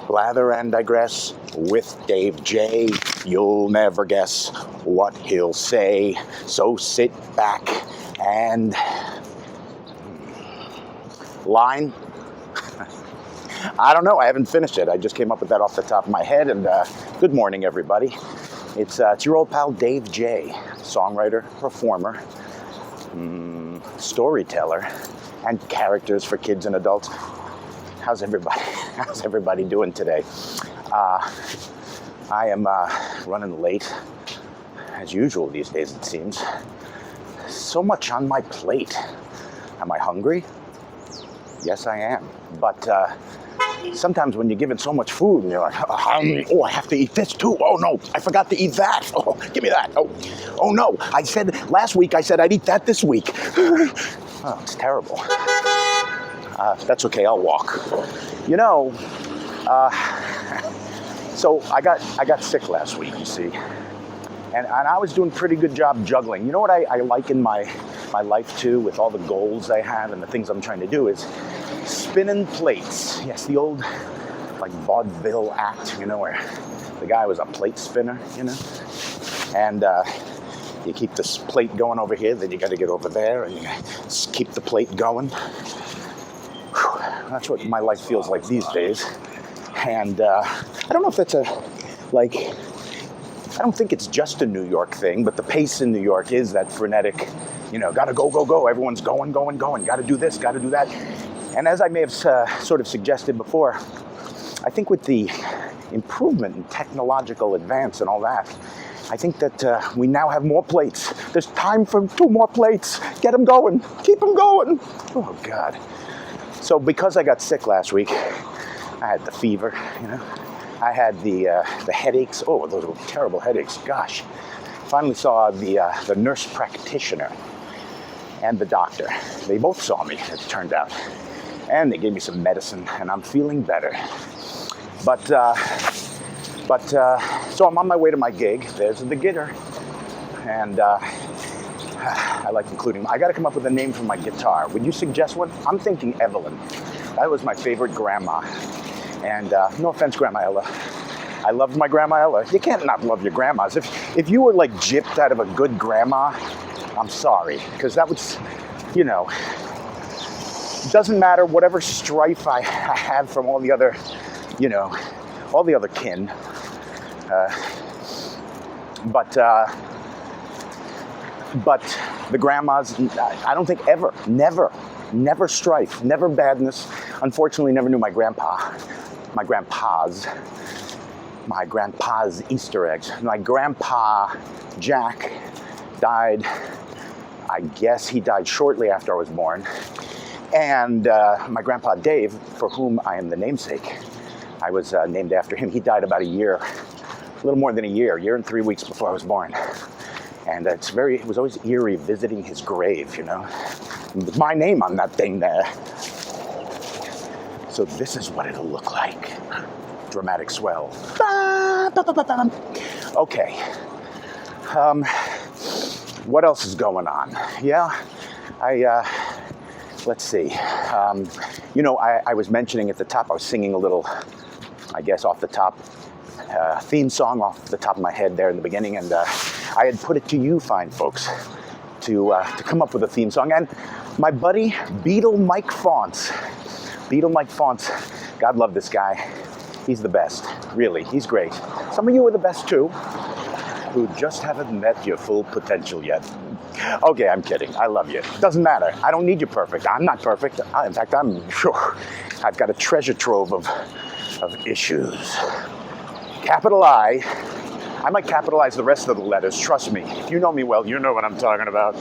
Blather and Digress with Dave J. You'll never guess what he'll say, so sit back and... Line? I don't know, I haven't finished it. I just came up with that off the top of my head, and good morning, everybody. It's your old pal Dave J, songwriter, performer, storyteller, and characters for kids and adults. How's everybody doing today? I am running late, as usual these days, it seems. So much on my plate. Am I hungry? Yes, I am. But sometimes when you're given so much food and you're like, oh, I have to eat this too. Oh no, I forgot to eat that. Oh, give me that. Oh no, last week I said I'd eat that this week. Oh, it's terrible. That's okay, I'll walk. You know, so I got sick last week, you see. And I was doing a pretty good job juggling. You know what I like in my life too, with all the goals I have and the things I'm trying to do, is spinning plates. Yes, the old like vaudeville act, you know, where the guy was a plate spinner, you know. And you keep this plate going over here, then you got to get over there, and you keep the plate going. That's what my life feels like these days. And I don't know if that's I don't think it's just a New York thing, but the pace in New York is that frenetic, you know, gotta go, everyone's going, gotta do this, gotta do that. And as I may have sort of suggested before, I think with the improvement in technological advance and all that, I think that we now have more plates. There's time for 2 more plates. Get them going, keep them going. Oh God. So because I got sick last week, I had the fever, you know. I had the headaches. Oh, those were terrible headaches. Gosh. Finally saw the nurse practitioner and the doctor. They both saw me, it turned out. And they gave me some medicine, and I'm feeling better. But so I'm on my way to my gig. There's the guitar. And I like including, I got to come up with a name for my guitar. Would you suggest one? I'm thinking Evelyn. That was my favorite grandma. And no offense, Grandma Ella. I loved my Grandma Ella. You can't not love your grandmas. If you were like gypped out of a good grandma, I'm sorry. Because that was, you know, doesn't matter whatever strife I have from all the other, you know, all the other kin. But the grandmas, I don't think ever, never strife, never badness. Unfortunately, never knew my grandpa's Easter eggs. My grandpa, Jack, died, I guess he died shortly after I was born. And my grandpa Dave, for whom I am the namesake, I was named after him. He died about a little more than a year and 3 weeks before I was born. And it was always eerie visiting his grave, you know. With my name on that thing there. So this is what it'll look like. Dramatic swell. Okay. What else is going on? Yeah, let's see. You know, I was mentioning at the top, I was singing a little, I guess, off the top, theme song off the top of my head there in the beginning, and I had put it to you fine folks to come up with a theme song. And my buddy, Beetle Mike Fonts, God love this guy. He's the best, really, he's great. Some of you are the best too, who just haven't met your full potential yet. Okay, I'm kidding, I love you. Doesn't matter, I don't need you perfect. I'm not perfect. In fact, I've got a treasure trove of issues. Capital I might capitalize the rest of the letters, trust me. If you know me well, you know what I'm talking about.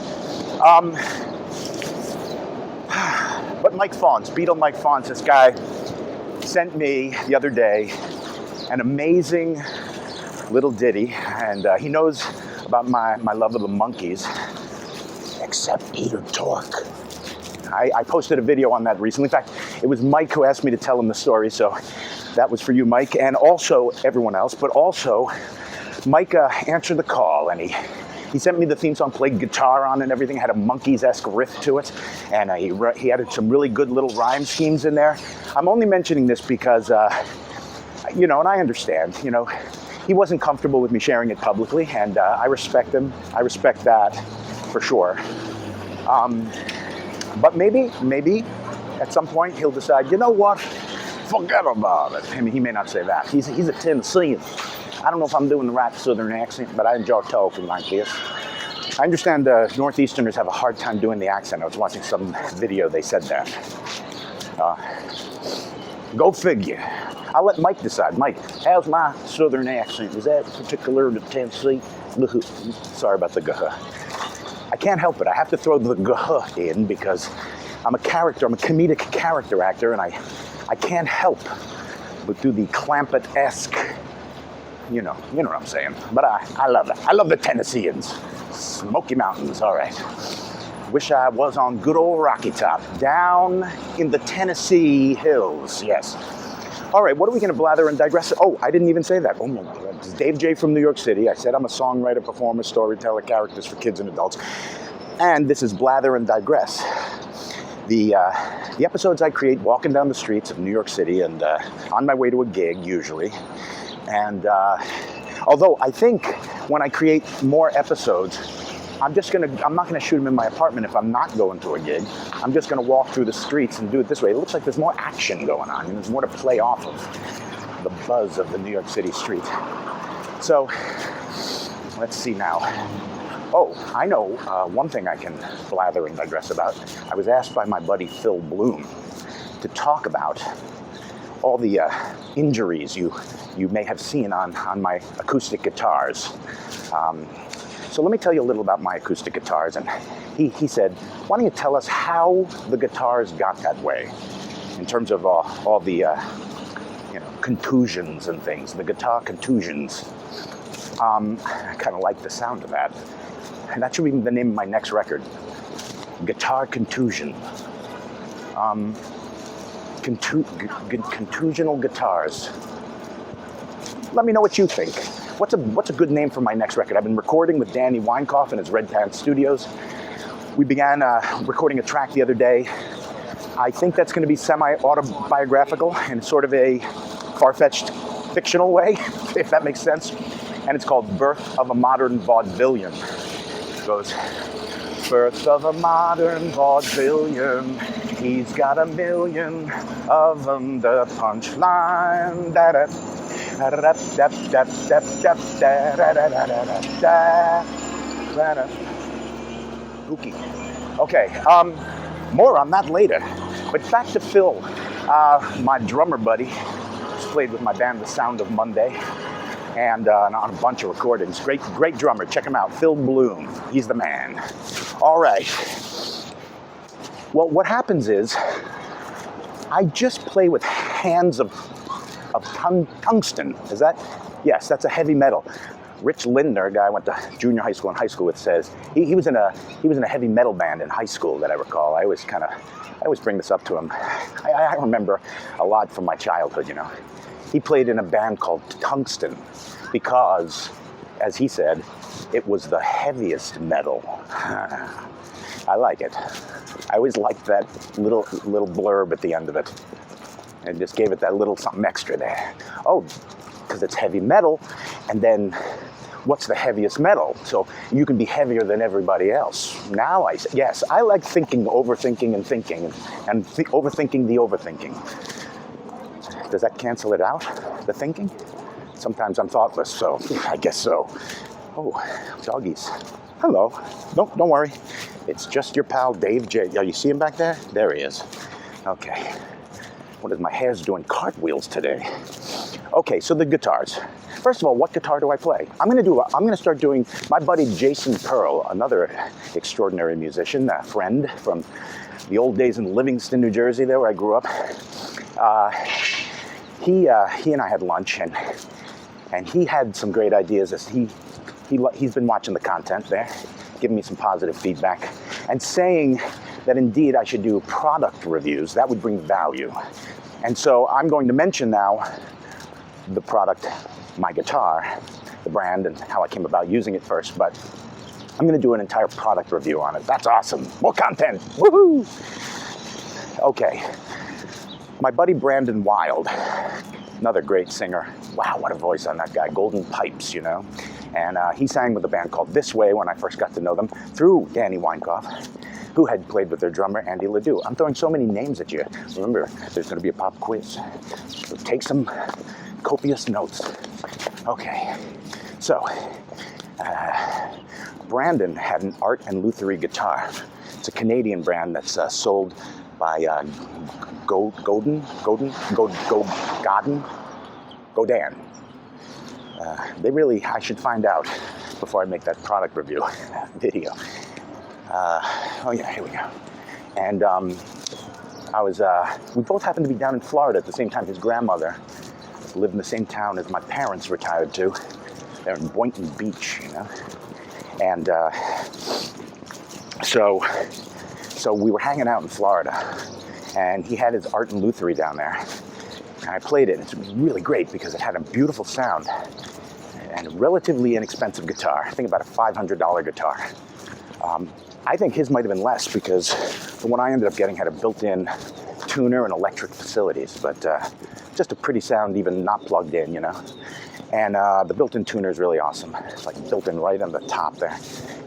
But Mike Fonts, Beetle Mike Fonts, this guy sent me the other day an amazing little ditty, and he knows about my love of the monkeys, except Peter Tork. I posted a video on that recently. In fact, it was Mike who asked me to tell him the story, so that was for you, Mike, and also everyone else. But also, Mike answered the call, and he sent me the theme song, played guitar on and everything, had a Monkees-esque riff to it, and he added some really good little rhyme schemes in there. I'm only mentioning this because you know, and I understand, you know, he wasn't comfortable with me sharing it publicly, and I respect him. I respect that for sure. But maybe at some point he'll decide, you know what, forget about it. I mean, he may not say that. He's a Tennessean. I don't know if I'm doing the right Southern accent, but I enjoy talking like this. I understand Northeasterners have a hard time doing the accent. I was watching some video, they said that. Go figure. I'll let Mike decide. Mike, how's my Southern accent? Is that particular to Tennessee? Sorry about the guh. I can't help it. I have to throw the guh in because I'm a character. I'm a comedic character actor, and I can't help but do the Clampett-esque, you know what I'm saying. But I love it. I love the Tennesseans. Smoky Mountains, all right. Wish I was on good old Rocky Top, down in the Tennessee hills, yes. All right, what are we gonna blather and digress? Oh, I didn't even say that. Oh my God, this is Dave J from New York City. I said I'm a songwriter, performer, storyteller, characters for kids and adults. And this is Blather and Digress. The episodes I create walking down the streets of New York City and on my way to a gig, usually. And although I think when I create more episodes, I'm not gonna shoot them in my apartment if I'm not going to a gig. I'm just gonna walk through the streets and do it this way. It looks like there's more action going on, and there's more to play off of the buzz of the New York City street. So, let's see now. Oh, I know one thing I can blather and digress about. I was asked by my buddy Phil Bloom to talk about all the injuries you may have seen on my acoustic guitars. So let me tell you a little about my acoustic guitars. And he said, why don't you tell us how the guitars got that way in terms of all the contusions and things, the guitar contusions. I kind of like the sound of that. And that should be the name of my next record, Guitar Contusion. Contusional guitars. Let me know what you think. What's a good name for my next record? I've been recording with Danny Weinkoff in his Red Pants Studios. We began recording a track the other day. I think that's going to be semi-autobiographical in sort of a far-fetched fictional way, if that makes sense. And it's called Birth of a Modern Vaudevillian. It goes, birth of a modern vaudevillian. He's got a million of them, the punchline. Da-da. Okay, more on that later. But back to Phil, my drummer buddy, who's played with my band The Sound of Monday, and on a bunch of recordings. Great drummer. Check him out, Phil Bloom. He's the man. All right. Well, what happens is I just play with hands of tungsten. Is that? Yes, that's a heavy metal. Rich Lindner, a guy I went to junior high school and high school with, says he was in a heavy metal band in high school that I recall. I always bring this up to him. I remember a lot from my childhood, you know. He played in a band called Tungsten because, as he said, it was the heaviest metal. I like it. I always liked that little blurb at the end of it. And just gave it that little something extra there. Oh, because it's heavy metal, and then what's the heaviest metal? So you can be heavier than everybody else. Now yes, I like thinking, overthinking, and thinking, and overthinking the overthinking. Does that cancel it out, the thinking? Sometimes I'm thoughtless, so I guess so. Oh, doggies. Hello. Don't worry. It's just your pal, Dave J. Oh, you see him back there? There he is. Okay. What is my hair's doing cartwheels today? Okay, so the guitars. First of all, what guitar do I play? I'm gonna start doing my buddy Jason Perl, another extraordinary musician, a friend from the old days in Livingston, New Jersey, there where I grew up. He and I had lunch, and he had some great ideas. As he's been watching the content there, giving me some positive feedback, and saying that indeed I should do product reviews. That would bring value. And so I'm going to mention now the product, my guitar, the brand, and how I came about using it first, but I'm going to do an entire product review on it. That's awesome. More content. Woohoo! Okay. My buddy Brandon Wild another great singer. Wow, what a voice on that guy. Golden Pipes, you know. And he sang with a band called This Way when I first got to know them through Danny Weinkoff, who had played with their drummer, Andy Ledoux. I'm throwing so many names at you. Remember, there's going to be a pop quiz. So take some copious notes. Okay, so Brandon had an Art and Lutherie guitar. It's a Canadian brand that's sold by Godin. They really, I should find out before I make that product review video. Oh yeah, here we go. And we both happened to be down in Florida at the same time. His grandmother lived in the same town as my parents retired to. They're in Boynton Beach, you know. And so we were hanging out in Florida, and he had his Art and Lutherie down there. And I played it. It was really great because it had a beautiful sound and a relatively inexpensive guitar. I think about a $500 guitar. I think his might have been less because the one I ended up getting had a built-in tuner and electric facilities, but just a pretty sound even not plugged in, you know. And the built-in tuner is really awesome. It's like built in right on the top there.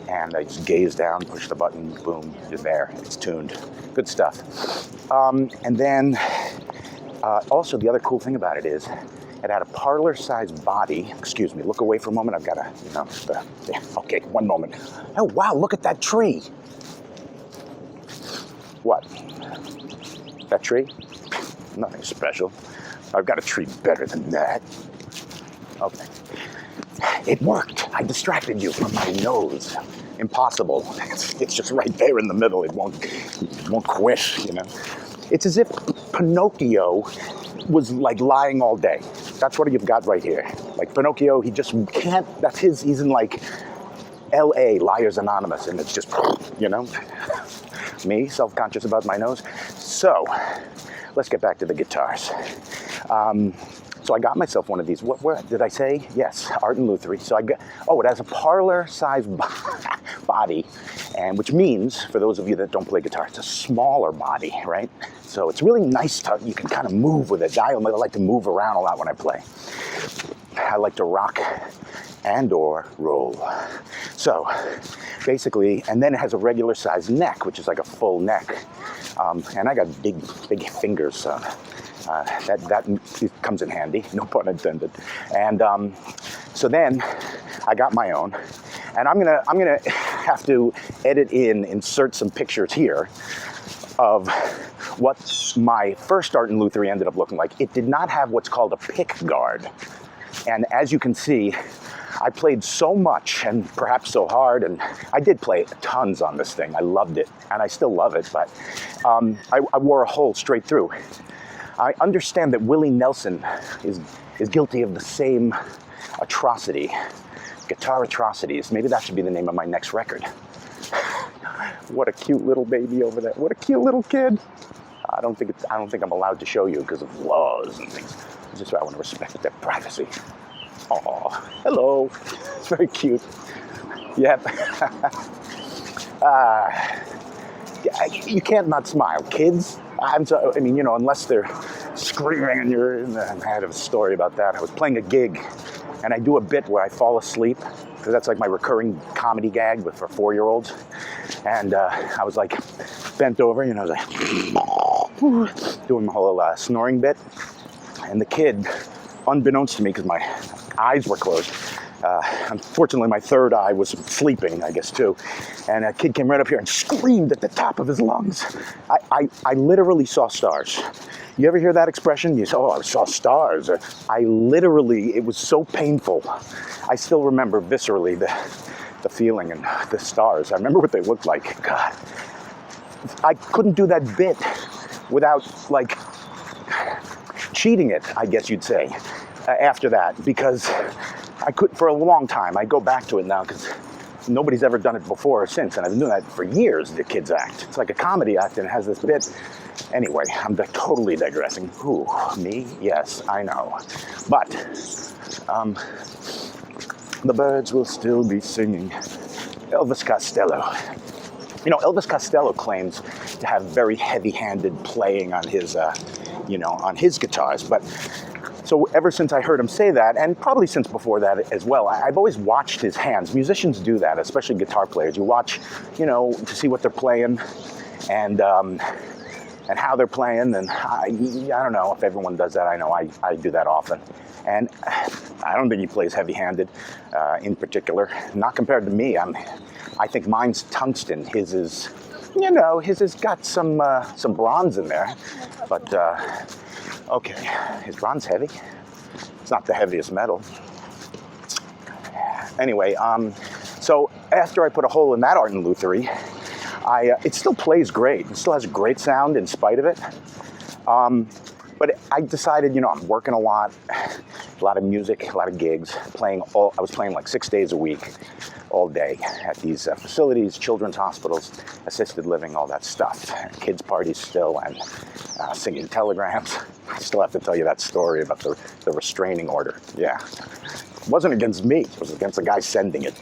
And I just gaze down, push the button, boom, you're there. It's tuned. Good stuff. And then also the other cool thing about it is it had a parlor-sized body. Excuse me, look away for a moment. I've got to, you know, okay, one moment. Oh, wow, look at that tree. What? That tree? Nothing special. I've got a tree better than that. Okay. It worked. I distracted you from my nose. Impossible. It's just right there in the middle. It won't quit, you know. It's as if Pinocchio was like lying all day. That's what you've got right here. Like Pinocchio, he just can't, he's in like LA, Liars Anonymous, and it's just, you know. Me, self-conscious about my nose. So, let's get back to the guitars. So I got myself one of these. What did I say? Yes, Art and Lutherie. So it has a parlor-sized body, and which means, for those of you that don't play guitar, it's a smaller body, right? So it's really nice you can kind of move with it. I like to move around a lot when I play. I like to rock and or roll. So basically, and then it has a regular sized neck, which is like a full neck. And I got big fingers, so that comes in handy, no pun intended. And so then I got my own, and I'm gonna have to insert some pictures here of what my first Art and Lutherie ended up looking like. It did not have what's called a pick guard, and as you can see, I played so much and perhaps so hard, and I did play tons on this thing. I loved it, and I still love it, but I wore a hole straight through. I understand that Willie Nelson is guilty of the same atrocity, guitar atrocities. Maybe that should be the name of my next record. What a cute little baby over there. What a cute little kid. I don't think I'm allowed to show you because of laws and things. It's just I want to respect their privacy. Oh, hello. It's very cute. Yep. You can't not smile. Kids, unless they're screaming and I had a story about that. I was playing a gig, and I do a bit where I fall asleep, because that's like my recurring comedy gag for 4-year-olds. And I was like bent over, like doing my whole snoring bit. And the kid, unbeknownst to me, because my eyes were closed, unfortunately my third eye was sleeping, I guess, too. And a kid came right up here and screamed at the top of his lungs. I literally saw stars. You ever hear that expression? You say, oh, I saw stars. It was so painful. I still remember viscerally the feeling and the stars. I remember what they looked like. God, I couldn't do that bit without, cheating it, I guess you'd say, after that, because I could, for a long time. I go back to it now because nobody's ever done it before or since, and I've been doing that for years, the kids act. It's like a comedy act, and it has this bit. Anyway, I'm totally digressing. Who, me? Yes, I know. But the birds will still be singing. Elvis Costello. Elvis Costello claims to have very heavy-handed playing on his, on his guitars, but So ever since I heard him say that, and probably since before that as well, I've always watched his hands. Musicians do that, especially guitar players. You watch, you know, to see what they're playing and how they're playing. And I don't know if everyone does that. I know I do that often. And I don't think he plays heavy-handed in particular. Not compared to me. I think mine's tungsten. His is, you know, his has got some bronze in there. But, okay, is bronze heavy? It's not the heaviest metal. Anyway, so after I put a hole in that Art and Lutherie, it still plays great. It still has a great sound in spite of it. But I decided, you know, I'm working a lot of music, a lot of gigs, I was playing like 6 days a week, all day at these facilities, children's hospitals, assisted living, all that stuff. Kids parties still, and singing telegrams. I still have to tell you that story about the restraining order. Yeah. It wasn't against me, it was against the guy sending it.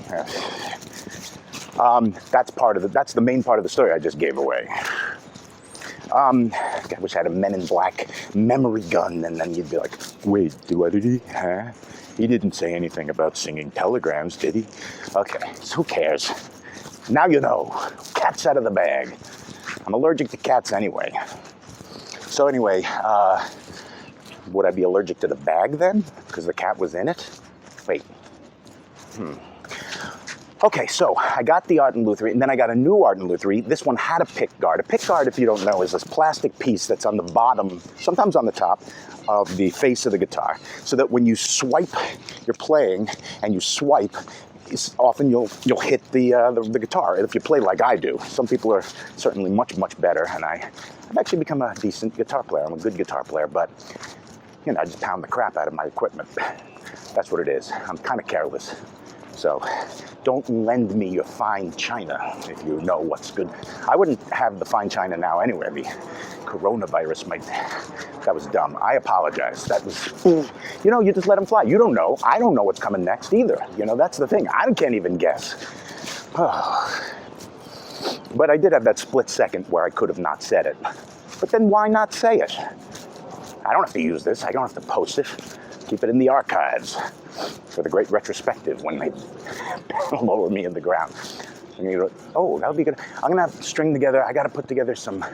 That's the main part of the story I just gave away. I wish I had a Men in Black memory gun, and then you'd be like, wait, what did he? Huh? He didn't say anything about singing telegrams, did he? Okay, so who cares? Now you know. Cat's out of the bag. I'm allergic to cats anyway. So anyway, would I be allergic to the bag then? Because the cat was in it? Wait. Okay, so I got the Art and Lutherie, and then I got a new Art and Lutherie. This one had a pick guard. A pick guard, if you don't know, is this plastic piece that's on the bottom, sometimes on the top, of the face of the guitar, so that when you swipe, you're playing, and you swipe, often you'll hit the guitar, if you play like I do. Some people are certainly much, much better, and I've actually become a decent guitar player. I'm a good guitar player, but, you know, I just pound the crap out of my equipment. That's what it is. I'm kind of careless. So don't lend me your fine china if you know what's good. I wouldn't have the fine china now anyway. The coronavirus might... That was dumb. I apologize. That was... You know, you just let them fly. You don't know. I don't know what's coming next either. You know, that's the thing. I can't even guess. But I did have that split second where I could have not said it. But then why not say it? I don't have to use this. I don't have to post it. Keep it in the archives for the great retrospective when they lower me in the ground. And you go, oh, that would be good. I'm going to have to string together, I got to put together some,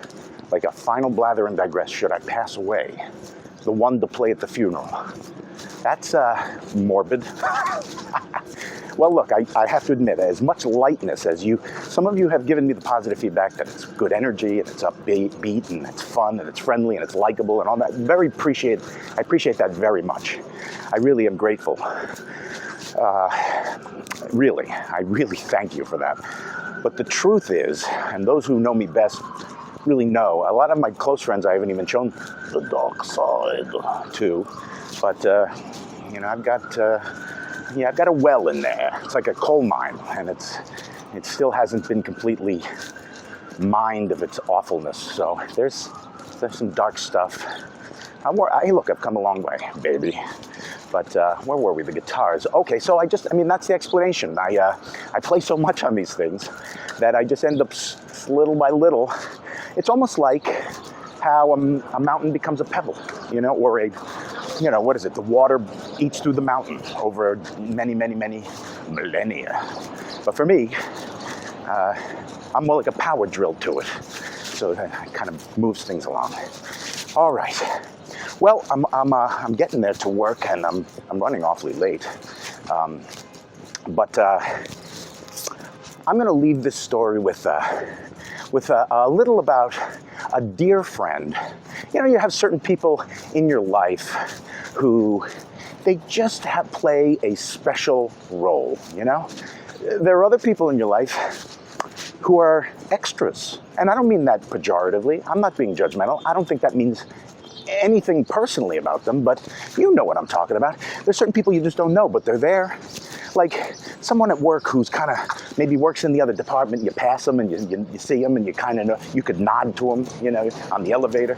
like a final Blather and Digress should I pass away. The one to play at the funeral. That's morbid. Well, look, I have to admit, as much lightness as some of you have given me the positive feedback that it's good energy and it's upbeat and it's fun and it's friendly and it's likable and all that. I appreciate that very much. I really am grateful. Really, I really thank you for that. But the truth is, and those who know me best really know, a lot of my close friends I haven't even shown the dark side to. But, you know, I've got a well in there. It's like a coal mine, and it still hasn't been completely mined of its awfulness. So there's some dark stuff. Hey, look, I've come a long way, baby. But where were we? The guitars. Okay, so that's the explanation. I play so much on these things that I just end up little by little. It's almost like how a mountain becomes a pebble, you know, or what is it? The water eats through the mountain over many, many, many millennia. But for me, I'm more like a power drill to it. So that kind of moves things along. All right. Well, I'm getting there to work, and I'm running awfully late. But I'm going to leave this story with a little about a dear friend. You know, you have certain people in your life who they just play a special role, you know? There are other people in your life who are extras. And I don't mean that pejoratively. I'm not being judgmental. I don't think that means anything personally about them, but you know what I'm talking about. There's certain people you just don't know, but they're there. Like someone at work who's kind of maybe works in the other department, you pass them and you see them and you kind of know, you could nod to them, you know, on the elevator.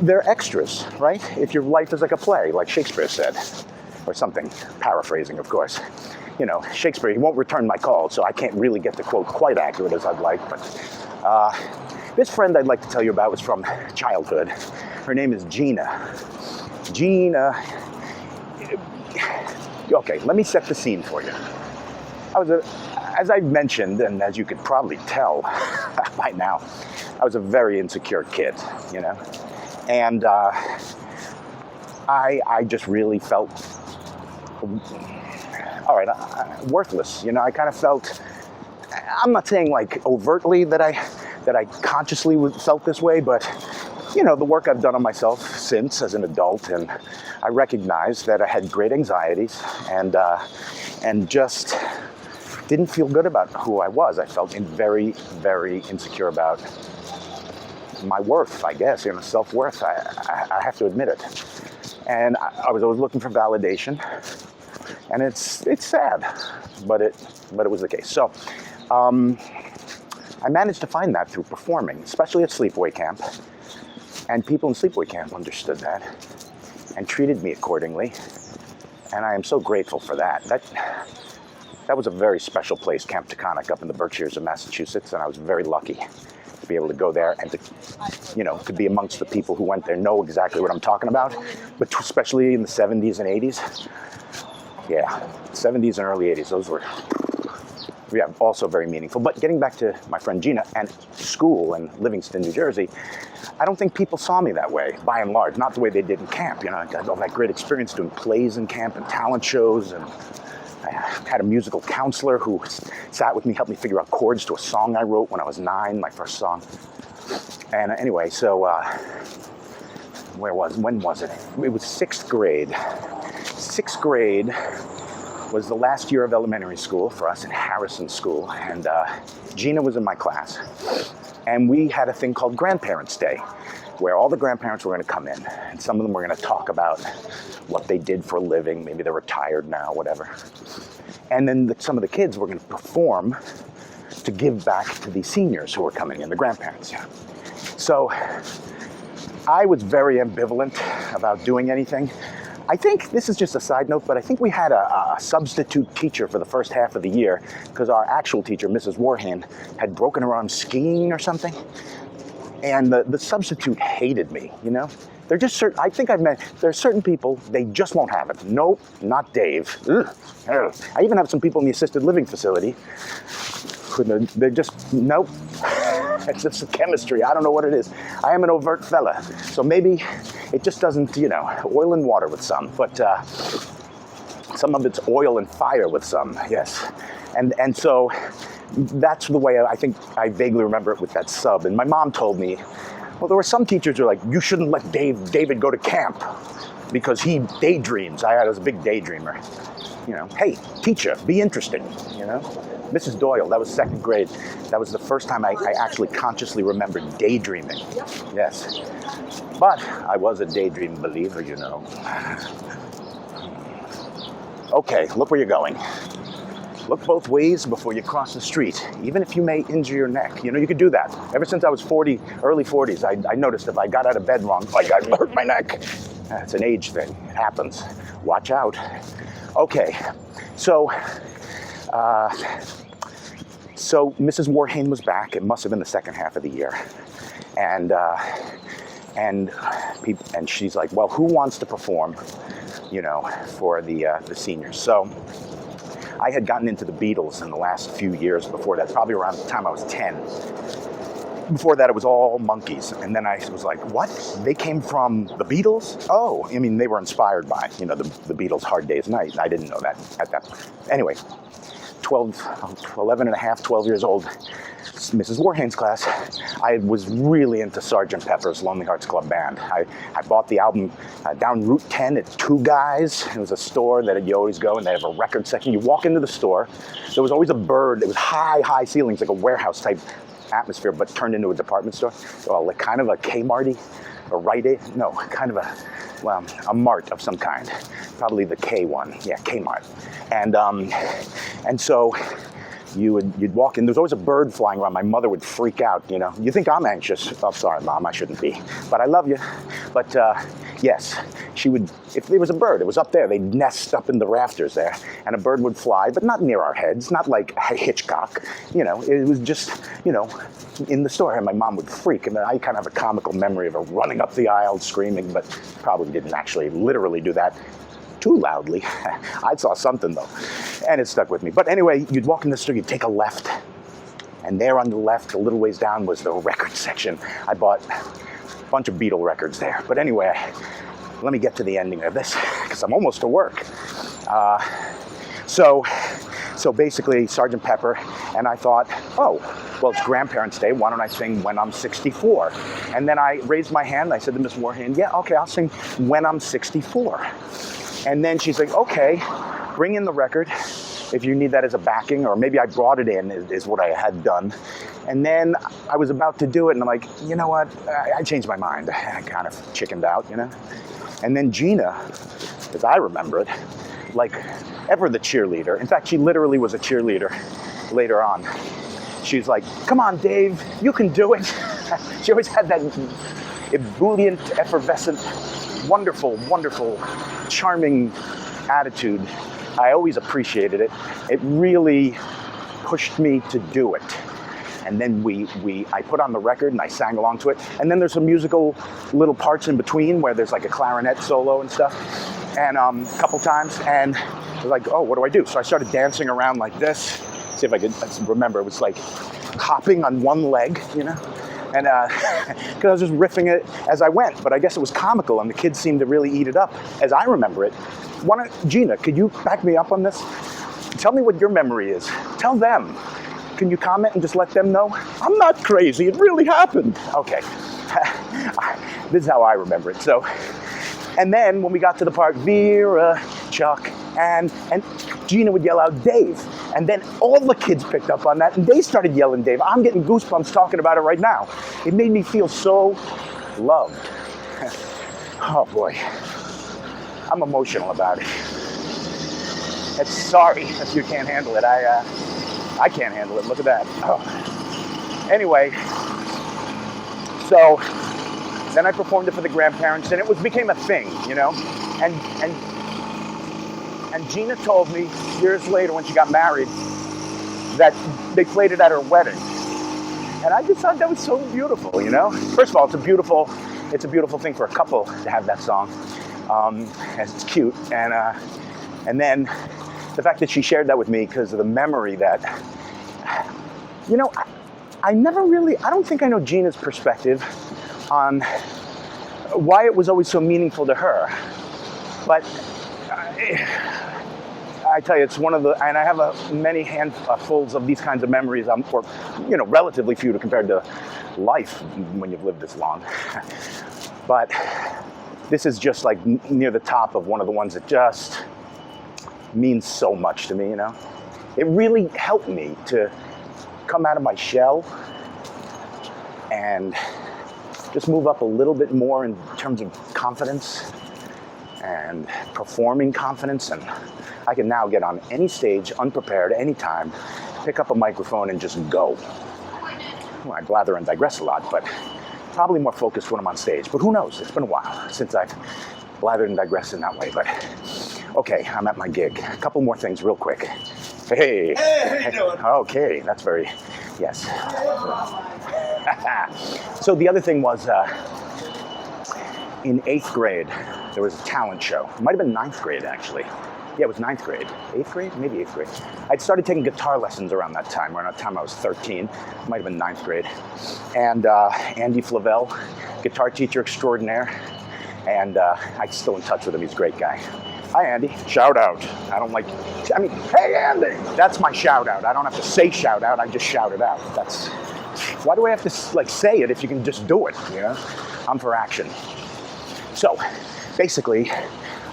They're extras, right? If your life is like a play, like Shakespeare said, or something, paraphrasing, of course. You know, Shakespeare, he won't return my call, so I can't really get the quote quite accurate as I'd like, but this friend I'd like to tell you about was from childhood. Her name is Gena Gena, okay, let me set the scene for you. As I've mentioned, and as you could probably tell by now, I was a very insecure kid, you know? And I just really felt, all right, worthless. You know, I kind of felt, I'm not saying like overtly that I consciously felt this way, but you know, the work I've done on myself since as an adult, and I recognized that I had great anxieties and just didn't feel good about who I was. I felt very, very insecure about my worth, I guess, you know, self-worth. I have to admit it. And I was always looking for validation, and it's sad, but it was the case. So I managed to find that through performing, especially at sleepaway camp. And people in sleepaway camp understood that and treated me accordingly. And I am so grateful for that. That was a very special place, Camp Taconic, up in the Berkshires of Massachusetts. And I was very lucky to be able to go there and to, you know, to be amongst the people who went there, know exactly what I'm talking about. But especially in the 70s and 80s. Yeah, 70s and early 80s, those were, yeah, also very meaningful. But getting back to my friend Gena and school in Livingston, New Jersey, I don't think people saw me that way, by and large. Not the way they did in camp. You know, I got all that great experience doing plays in camp and talent shows, and I had a musical counselor who sat with me, helped me figure out chords to a song I wrote when I was 9, my first song. And anyway, so when was it? It was 6th grade. 6th grade was the last year of elementary school for us in Harrison School, and Gena was in my class. And we had a thing called Grandparents' Day, where all the grandparents were going to come in, and some of them were going to talk about what they did for a living. Maybe they're retired now, whatever. And then some of the kids were going to perform to give back to the seniors who were coming in, the grandparents. Yeah. So I was very ambivalent about doing anything. I think, this is just a side note, but I think we had a substitute teacher for the first half of the year because our actual teacher, Mrs. Warhan, had broken her arm skiing or something. And the substitute hated me, you know? They're just certain, I think I've met, there's certain people, they just won't have it. Nope, not Dave. Ugh. I even have some people in the assisted living facility who they're just, nope. It's just the chemistry. I don't know what it is. I am an overt fella. So maybe it just doesn't, you know, oil and water with some, but some of it's oil and fire with some, yes. And so that's the way I think I vaguely remember it with that sub. And my mom told me, well, there were some teachers who were like, you shouldn't let David go to camp because he daydreams. I was a big daydreamer. You know, hey, teacher, be interesting, you know? Mrs. Doyle, that was 2nd grade. That was the first time I actually consciously remembered daydreaming. Yes. But I was a daydream believer, you know. Okay, look where you're going. Look both ways before you cross the street, even if you may injure your neck. You know, you could do that. Ever since I was early 40s, I noticed if I got out of bed wrong, I hurt my neck. It's an age thing. It happens. Watch out. Okay, so Mrs. Warhane was back. It must have been the second half of the year, and she's like, well, who wants to perform, you know, for the seniors? So I had gotten into the Beatles in the last few years before that, probably around the time I was 10. Before that, it was all Monkees. And then I was like, what? They came from the Beatles? Oh, I mean, they were inspired by, you know, the Beatles' Hard Day's Night. I didn't know that at that point. Anyway, 11 and a half, 12 years old, Mrs. Warhane's class, I was really into Sgt. Pepper's Lonely Hearts Club Band. I bought the album down Route 10 at Two Guys. It was a store that you always go, and they have a record section. You walk into the store, there was always a bird. It was high ceilings, like a warehouse type atmosphere, but turned into a department store. Well, like kind of a Kmarty, a Rite Aid. No, kind of a mart of some kind. Probably the K one. Yeah, Kmart. And so you'd walk in, there's always a bird flying around. My mother would freak out, you know. You think I'm anxious? Oh, sorry, Mom, I shouldn't be. But I love you. But yes, she would, if there was a bird, it was up there. They'd nest up in the rafters there. And a bird would fly, but not near our heads, not like Hitchcock. You know, it was just, you know, in the store. And my mom would freak. And I kind of have a comical memory of her running up the aisle screaming, but probably didn't actually literally do that too loudly. I saw something though, and it stuck with me. But anyway, you'd walk in the store, you'd take a left, and there on the left, a little ways down, was the record section. I bought a bunch of Beatle records there. But anyway, let me get to the ending of this, because I'm almost to work. So basically, Sgt. Pepper, and I thought, oh, well, it's Grandparents' Day, why don't I sing When I'm 64? And then I raised my hand, I said to Miss Warhan, yeah, okay, I'll sing When I'm 64. And then she's like, okay, bring in the record if you need that as a backing, or maybe I brought it in is what I had done. And then I was about to do it, and I'm like, you know what? I changed my mind. I kind of chickened out, you know? And then Gena, as I remember it, like ever the cheerleader. In fact, she literally was a cheerleader later on. She's like, come on, Dave, you can do it. She always had that ebullient, effervescent, wonderful, wonderful, charming attitude. I always appreciated it. It really pushed me to do it. And then I put on the record and I sang along to it. And then there's some musical little parts in between where there's like a clarinet solo and stuff. And a couple times, and I was like, oh, what do I do? So I started dancing around like this. See if I could remember. It was like hopping on one leg, you know? And because I was just riffing it as I went, but I guess it was comical, and the kids seemed to really eat it up, as I remember it. Gena, could you back me up on this? Tell me what your memory is. Tell them. Can you comment and just let them know? I'm not crazy. It really happened. Okay. This is how I remember it. So, and then when we got to the part, Vera, Chuck, and Gena would yell out, Dave. And then all the kids picked up on that, and they started yelling, Dave. I'm getting goosebumps talking about it right now. It made me feel so loved. Oh, boy. I'm emotional about it. Sorry if you can't handle it. I can't handle it. Look at that. Oh. Anyway, so then I performed it for the grandparents, and it became a thing, you know? And Gena told me years later when she got married that they played it at her wedding. And I just thought that was so beautiful, you know? First of all, it's a beautiful thing for a couple to have that song. It's cute. And then the fact that she shared that with me because of the memory that, you know, I don't think I know Gena's perspective on why it was always so meaningful to her. But I tell you, it's one of the, and I have many handfuls of these kinds of memories, or, you know, relatively few compared to life when you've lived this long. But this is just like near the top of one of the ones that just means so much to me, you know? It really helped me to come out of my shell and just move up a little bit more in terms of confidence and performing confidence. And I can now get on any stage, unprepared, anytime, pick up a microphone and just go. Well, I blather and digress a lot, but probably more focused when I'm on stage. But who knows? It's been a while since I've blathered and digressed in that way. But okay, I'm at my gig. A couple more things real quick. Hey, how you doing? Okay, that's very, yes. So the other thing was, in 8th grade, there was a talent show. It might have been 9th grade, actually. Yeah, it was 9th grade. 8th grade? Maybe 8th grade. I'd started taking guitar lessons around that time. Around that time I was 13. It might have been 9th grade. And Andy Flavel, guitar teacher extraordinaire. And I'm still in touch with him. He's a great guy. Hi, Andy. Shout out. Hey, Andy. That's my shout out. I don't have to say shout out. I just shout it out. Why do I have to say it if you can just do it? You know? I'm for action. So, basically,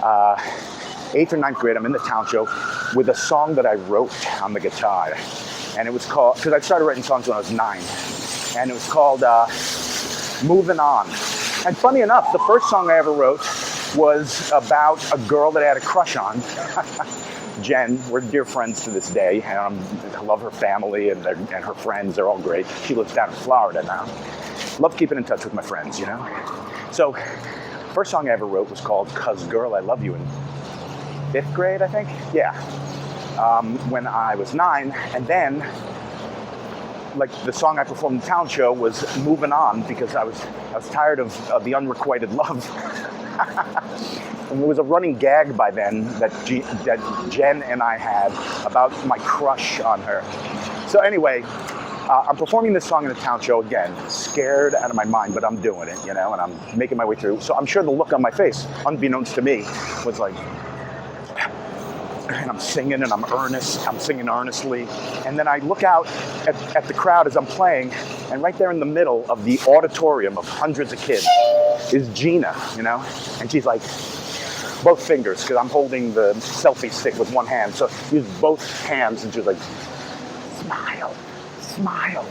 8th or 9th grade, I'm in the talent show with a song that I wrote on the guitar. And it was called, because I started writing songs when I was 9. And it was called Moving On. And funny enough, the first song I ever wrote was about a girl that I had a crush on. Jen, we're dear friends to this day, and I love her family and her friends. They're all great. She lives down in Florida now. Love keeping in touch with my friends, you know? So, first song I ever wrote was called "'Cause Girl, I Love You" in 5th grade, I think? Yeah. When I was 9, and then, like, the song I performed in the talent show was "Moving On" because I was tired of the unrequited love. And there was a running gag by then that Jen and I had about my crush on her. So anyway, I'm performing this song in the talent show again, scared out of my mind, but I'm doing it, you know, and I'm making my way through. So I'm sure the look on my face, unbeknownst to me, was like, and I'm singing and I'm singing earnestly. And then I look out at the crowd as I'm playing, and right there in the middle of the auditorium of hundreds of kids is Gena, you know? And she's like, both fingers, because I'm holding the selfie stick with one hand. So she used both hands and she was like, smile, smile.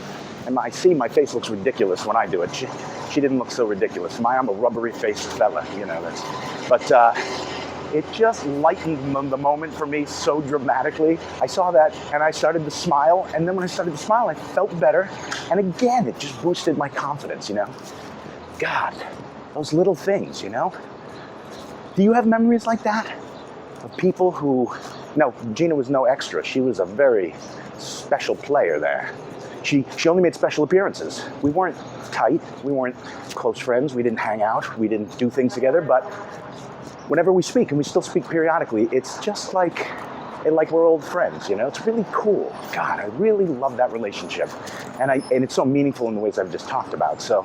And I see my face looks ridiculous when I do it. She didn't look so ridiculous. I'm a rubbery-faced fella, you know. But it just lightened the moment for me so dramatically. I saw that and I started to smile. And then when I started to smile, I felt better. And again, it just boosted my confidence, you know. God, those little things, you know. Do you have memories like that? Of people who, no, Gena was no extra. She was a very special player there. She only made special appearances. We weren't tight. We weren't close friends. We didn't hang out. We didn't do things together. But whenever we speak, and we still speak periodically, it's just like we're old friends, you know? It's really cool. God, I really love that relationship. And it's so meaningful in the ways I've just talked about. So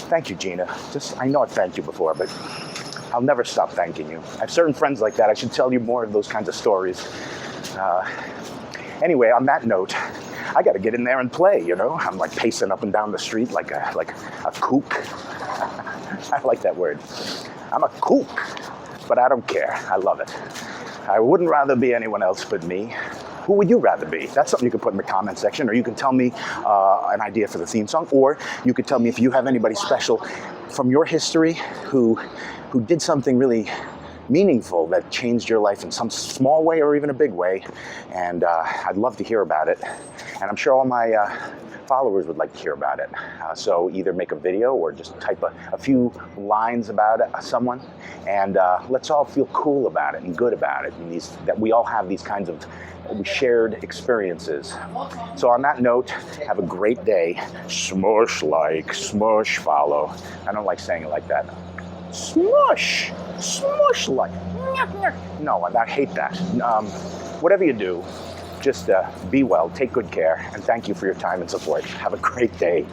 thank you, Gena. I know I've thanked you before, but I'll never stop thanking you. I have certain friends like that. I should tell you more of those kinds of stories. Anyway, on that note, I got to get in there and play, you know? I'm like pacing up and down the street like a kook. I like that word. I'm a kook, but I don't care. I love it. I wouldn't rather be anyone else but me. Who would you rather be? That's something you could put in the comment section, or you can tell me an idea for the theme song, or you could tell me if you have anybody special from your history who did something really meaningful that changed your life in some small way or even a big way, and I'd love to hear about it. And I'm sure all my followers would like to hear about it. So either make a video or just type a few lines about someone, and let's all feel cool about it and good about it, and that we all have these kinds of shared experiences. So on that note, have a great day. Smush like, smush follow. I don't like saying it like that. Smush! Smush like. No, I hate that. Whatever you do, just be well, take good care, and thank you for your time and support. Have a great day.